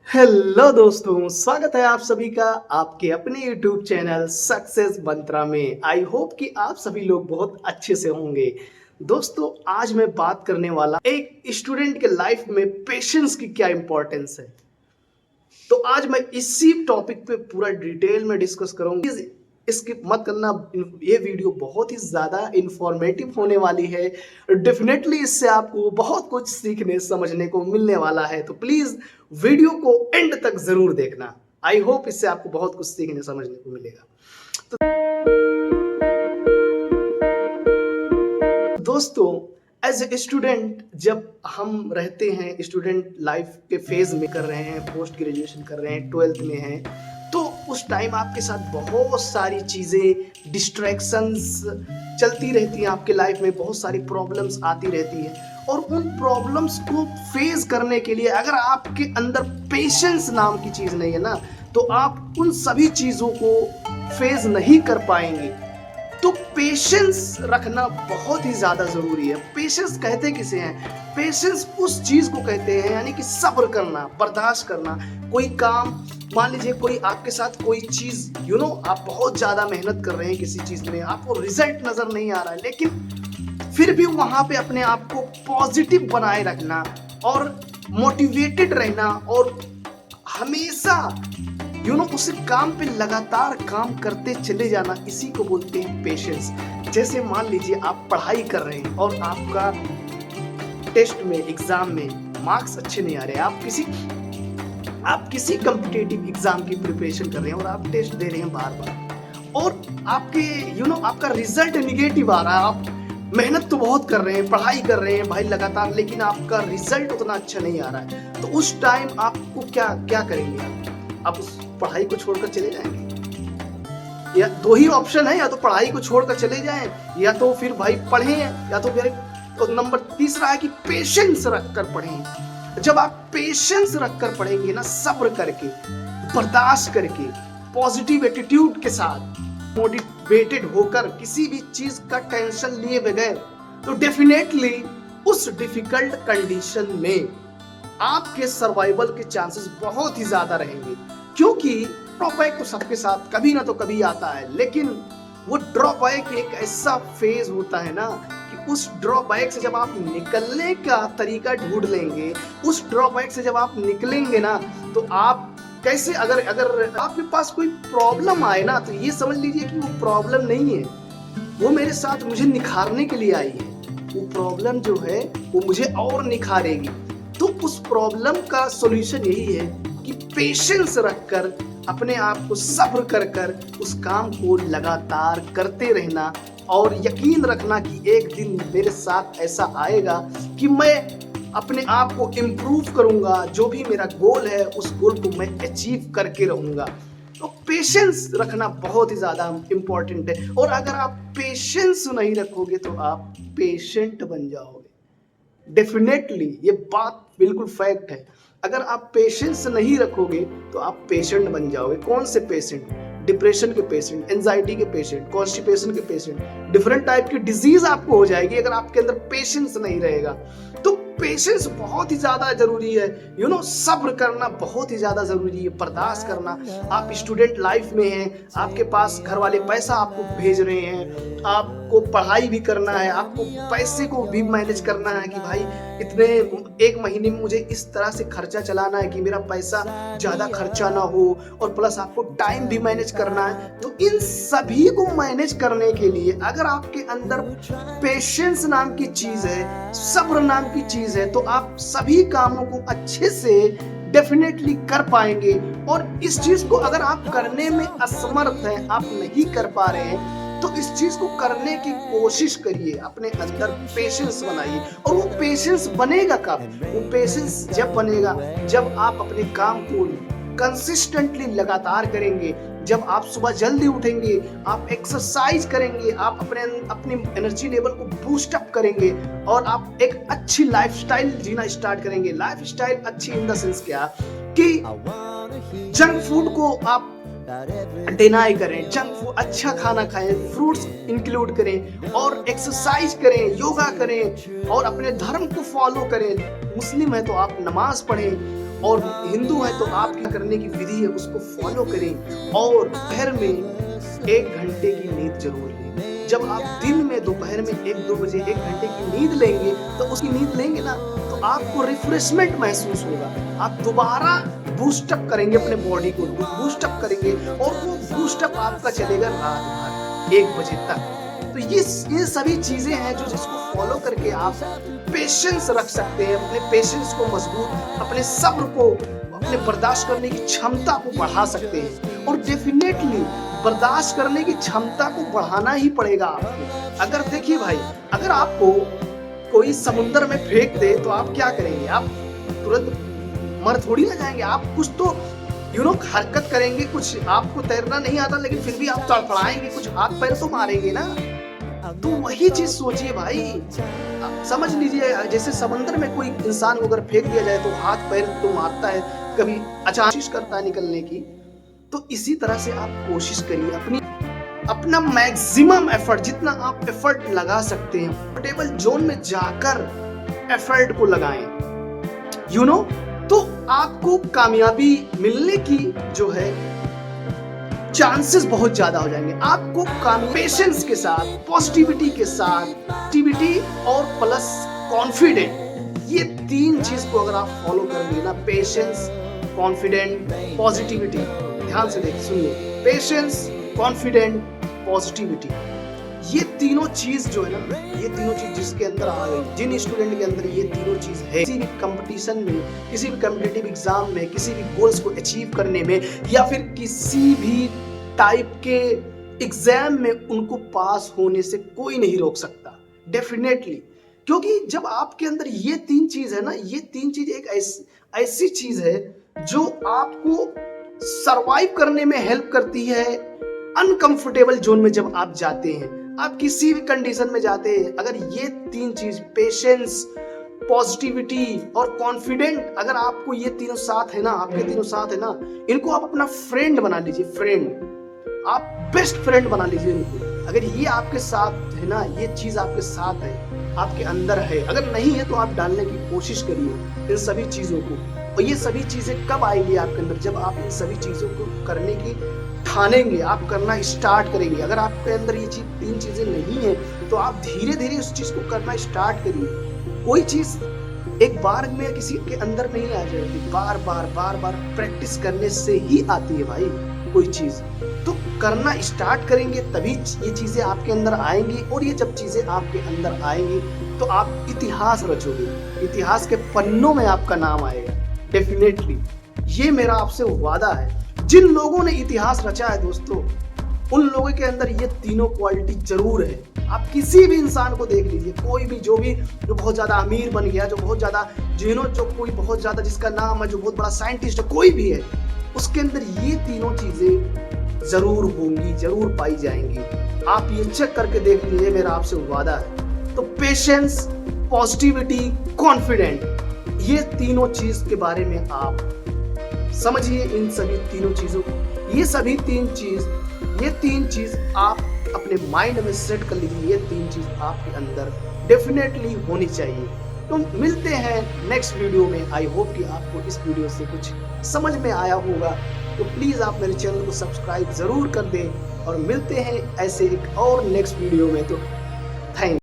Hello दोस्तों, स्वागत है आप सभी का आपके अपने YouTube चैनल सक्सेस मंत्रा में। आई होप कि आप सभी लोग बहुत अच्छे से होंगे। दोस्तों, आज मैं बात करने वाला एक स्टूडेंट के लाइफ में पेशेंस की क्या इंपॉर्टेंस है। तो आज मैं इसी टॉपिक पे पूरा डिटेल में डिस्कस करूंगी। स्किप मत करना, ये वीडियो बहुत ही ज़्यादा इंफॉर्मेटिव होने वाली है। डेफिनेटली इससे आपको बहुत कुछ सीखने समझने को मिलने वाला है, तो प्लीज़ वीडियो को एंड तक ज़रूर देखना। आई होप इससे आपको बहुत कुछ सीखने समझने को मिलेगा। दोस्तों, एज ए स्टूडेंट जब हम रहते हैं, स्टूडेंट लाइफ के फेज में कर रहे हैं, पोस्ट ग्रेजुएशन कर रहे हैं, 12th में हैं, तो उस टाइम आपके साथ बहुत सारी चीज़ें, डिस्ट्रैक्शंस चलती रहती हैं। आपके लाइफ में बहुत सारी प्रॉब्लम्स आती रहती हैं और उन प्रॉब्लम्स को फेस करने के लिए अगर आपके अंदर पेशेंस नाम की चीज़ नहीं है ना, तो आप उन सभी चीज़ों को फेस नहीं कर पाएंगे। तो पेशेंस रखना बहुत ही ज़्यादा ज़रूरी है। पेशेंस कहते किसे हैं? पेशेंस उस चीज़ को कहते हैं, यानी कि सब्र करना, बर्दाश्त करना। कोई काम, मान लीजिए कोई आपके साथ कोई चीज़, आप बहुत ज़्यादा मेहनत कर रहे हैं किसी चीज़ में, आपको रिजल्ट नज़र नहीं आ रहा है, लेकिन फिर भी वहाँ पे अपने आप को पॉजिटिव बनाए रखना और मोटिवेटेड रहना और हमेशा उस काम पे लगातार काम करते चले जाना, इसी को बोलते हैं पेशेंस। जैसे मान लीजिए आप पढ़ाई कर रहे हैं और आपका टेस्ट में, एग्जाम में मार्क्स अच्छे नहीं आ रहे, आप किसी कॉम्पिटिटिव एग्जाम की प्रिपरेशन कर रहे हैं और आप टेस्ट दे रहे हैं बार बार और आपका रिजल्ट निगेटिव आ रहा है। आप मेहनत तो बहुत कर रहे हैं, पढ़ाई कर रहे हैं भाई लगातार, लेकिन आपका रिजल्ट उतना अच्छा नहीं आ रहा है। तो उस टाइम आपको क्या करेंगे? आप उस पढ़ाई को छोड़कर चले जाएंगे? या दो ही ऑप्शन है, या तो पढ़ाई को छोड़कर चले जाएं, या तो फिर भाई पढ़ें, या तो फिर तो नंबर तीसरा है कि पेशेंस रखकर पढ़ें। जब आप पेशेंस रखकर पढ़ेंगे ना, सब्र करके, बर्दाश्त करके, पॉजिटिव एटीट्यूड के साथ, मोटिवेटेड होकर, किसी भी चीज का टेंशन लिए बगैर, तो डेफिनेटली उस डिफिकल्ट कंडीशन में आपके सर्वाइवल के चांसेस बहुत ही ज्यादा रहेंगे। क्योंकि ड्रॉबैक तो सबके साथ कभी ना तो कभी आता है, लेकिन वो ड्रॉबैक एक ऐसा फेज होता है ना कि उस ड्रॉबैक से जब आप निकलने का तरीका ढूंढ लेंगे, उस ड्रॉबैक से जब आप निकलेंगे ना, तो आप कैसे, अगर आपके पास कोई प्रॉब्लम आए ना, तो ये समझ लीजिए कि वो प्रॉब्लम नहीं है, वो मेरे साथ मुझे निखारने के लिए आई है। वो प्रॉब्लम जो है वो मुझे और निखारेगी। तो उस प्रॉब्लम का सॉल्यूशन यही है कि पेशेंस रखकर, अपने आप को सब्र कर उस काम को लगातार करते रहना और यकीन रखना कि एक दिन मेरे साथ ऐसा आएगा कि मैं अपने आप को इम्प्रूव करूंगा, जो भी मेरा गोल है उस गोल को मैं अचीव करके रहूंगा। तो पेशेंस रखना बहुत ही ज़्यादा इम्पोर्टेंट है, और अगर आप पेशेंस नहीं रखोगे तो आप पेशेंट बन जाओगे। डेफिनेटली ये बात बिल्कुल फैक्ट है। अगर आप पेशेंस नहीं रखोगे तो आप पेशेंट बन जाओगे। कौन से पेशेंट? डिप्रेशन के पेशेंट, एंजाइटी के पेशेंट, कॉन्स्टिपेशन के पेशेंट, डिफरेंट टाइप की डिजीज आपको हो जाएगी अगर आपके अंदर पेशेंस नहीं रहेगा। तो पेशेंस बहुत ही ज्यादा जरूरी है। सब्र करना बहुत ही ज्यादा जरूरी है, बर्दाश्त करना। आप स्टूडेंट लाइफ में हैं, आपके पास घर वाले पैसा आपको भेज रहे हैं, आपको पढ़ाई भी करना है, आपको पैसे को भी मैनेज करना है कि भाई इतने एक महीने में मुझे इस तरह से खर्चा चलाना है कि मेरा पैसा ज्यादा खर्चा ना हो, और प्लस आपको टाइम भी मैनेज करना है। तो इन सभी को मैनेज करने के लिए अगर आपके अंदर पेशेंस नाम की चीज है, सब्र नाम की चीज है, तो आप सभी कामों को अच्छे से डेफिनेटली कर पाएंगे। और इस चीज को अगर आप करने में असमर्थ हैं, आप नहीं कर पा रहे हैं, तो इस चीज को करने की कोशिश करिए, अपने अंदर पेशेंस बनाइए। और वो पेशेंस बनेगा कब? वो पेशेंस जब बनेगा जब आप अपने काम को कंसिस्टेंटली लगातार करेंगे, जब आप सुबह जल्दी उठेंगे, आप एक्सरसाइज करेंगे, आप अपने एनर्जी लेवल को बूस्ट अप करेंगे और आप एक अच्छी लाइफस्टाइल जीना स्टार्ट करेंगे। लाइफस्टाइल अच्छी इन द सेंस क्या कि जंक फूड को आप डिनाई करें, जंक फूड, अच्छा खाना खाएं, फ्रूट्स इंक्लूड करें और एक्सरसाइज करें, योगा करें और अपने धर्म को फॉलो करें। मुस्लिम है तो आप नमाज पढ़ें और हिंदू है तो आप क्या करने की विधि है उसको फॉलो करें और दोपहर में 1 घंटे की नींद जरूर लें। जब आप दिन में दोपहर में 1-2 बजे 1 घंटे की नींद लेंगे तो उसकी नींद लेंगे ना तो आपको रिफ्रेशमेंट महसूस होगा, आप दोबारा बूस्टअप करेंगे, अपने बॉडी को बूस्टअप करेंगे और वो बूस्टअप आपका चलेगा रात भर 1 बजे तक। तो ये सभी चीजें हैं जो जिसको फॉलो करके आप पेशेंस रख सकते हैं, अपने पेशेंस को मजबूत, अपने सब्र को, अपने बर्दाश्त करने की क्षमता को बढ़ा सकते हैं। और डेफिनेटली बर्दाश्त करने की क्षमता को बढ़ाना ही पड़ेगा आपको। अगर देखिए भाई, अगर आपको कोई समुद्र में फेंक दे तो आप क्या करेंगे? आप तुरंत मर थोड़ी ना जाएंगे, आप कुछ तो हरकत करेंगे। कुछ आपको तैरना नहीं आता लेकिन फिर भी आप तड़फड़ाएंगे, कुछ हाथ पैर तो मारेंगे ना। तो वही चीज सोचिए भाई, समझ लीजिए जैसे समंदर में कोई इंसान को अगर फेंक दिया जाए तो हाथ पैर तो मारता है, कभी अचानक कोशिश करता है निकलने की। तो इसी तरह से आप कोशिश करिए, अपना मैक्सिमम एफर्ट, जितना आप एफर्ट लगा सकते हैं कंफर्टेबल जोन में जाकर एफर्ट को लगाएं, तो आपको कामयाबी मिलने की जो है चांसेस बहुत ज्यादा हो जाएंगे। आपको पेशेंस के साथ, पॉजिटिविटी के साथ, पॉजिटिविटी और प्लस कॉन्फिडेंट, ये 3 चीज को अगर आप फॉलो करेंगे ना, पेशेंस, कॉन्फिडेंट, पॉजिटिविटी, ध्यान से देखिए, सुनिए, पेशेंस, कॉन्फिडेंट, पॉजिटिविटी, ये तीनों चीज जो है ना, ये तीनों चीज जिसके अंदर आ गई, जिन स्टूडेंट के अंदर ये तीनों चीज है, किसी भी कंपटीशन में, किसी भी कॉम्पिटिटिव एग्जाम में, किसी भी गोल्स को अचीव करने में या फिर किसी भी टाइप के एग्जाम में उनको पास होने से कोई नहीं रोक सकता, डेफिनेटली। क्योंकि जब आपके अंदर ये 3 चीज है ना, ये 3 चीज एक ऐसी चीज है जो आपको सरवाइव करने में हेल्प करती है। अनकंफर्टेबल जोन में जब आप जाते हैं, आप किसी भी कंडीशन में जाते हैं, अगर ये 3 चीज, पेशेंस, पॉजिटिविटी और कॉन्फिडेंट, अगर आपको ये तीनों साथ है ना, आपके तीनों साथ है ना, इनको आप अपना फ्रेंड बना लीजिए, फ्रेंड, आप बेस्ट फ्रेंड बना लीजिए इनको। अगर ये आपके साथ है ना, ये चीज आपके साथ है, आपके अंदर है, अगर नहीं है तो आप डालने की कोशिश करिए इन सभी चीजों को। और ये सभी चीजें कब आएंगी आपके अंदर? जब आप इन सभी चीजों को करने की ठानेंगे, आप करना स्टार्ट करेंगे। अगर आपके अंदर ये 3 चीजें नहीं है तो आप धीरे धीरे उस चीज को करना स्टार्ट करिए। कोई चीज एक बार में किसी के अंदर नहीं आ जाएगी, बार बार प्रैक्टिस करने से ही आती है भाई कोई चीज। तो करना स्टार्ट करेंगे तभी ये चीजें आपके अंदर आएंगी, और ये जब चीजें आपके अंदर आएंगी तो आप इतिहास रचोगे, इतिहास के पन्नों में आपका नाम आएगा, डेफिनेटली। ये मेरा आपसे वादा है। जिन लोगों ने इतिहास रचा है दोस्तों, उन लोगों के अंदर ये तीनों क्वालिटी जरूर है। आप किसी भी इंसान को देख लीजिए, कोई भी जो बहुत ज्यादा अमीर बन गया, जो बहुत ज्यादा जो कोई बहुत ज्यादा जिसका नाम है, जो बहुत बड़ा साइंटिस्ट है, कोई भी है, उसके अंदर ये तीनों चीजें जरूर होंगी, जरूर पाई जाएंगी। आप ये चेक करके देख लीजिए, मेरा आपसे वादा है। तो पेशेंस, पॉजिटिविटी, कॉन्फिडेंट, ये तीनों चीज के बारे में आप समझिए। इन सभी तीनों चीजों को, ये 3 चीज आप अपने माइंड में सेट कर लीजिए। ये 3 चीज आपके अंदर डेफिनेटली होनी चाहिए। तो मिलते हैं नेक्स्ट वीडियो में। आई होप कि आपको इस वीडियो से कुछ समझ में आया होगा। तो प्लीज आप मेरे चैनल को सब्सक्राइब जरूर कर दें और मिलते हैं ऐसे एक और नेक्स्ट वीडियो में। तो थैंक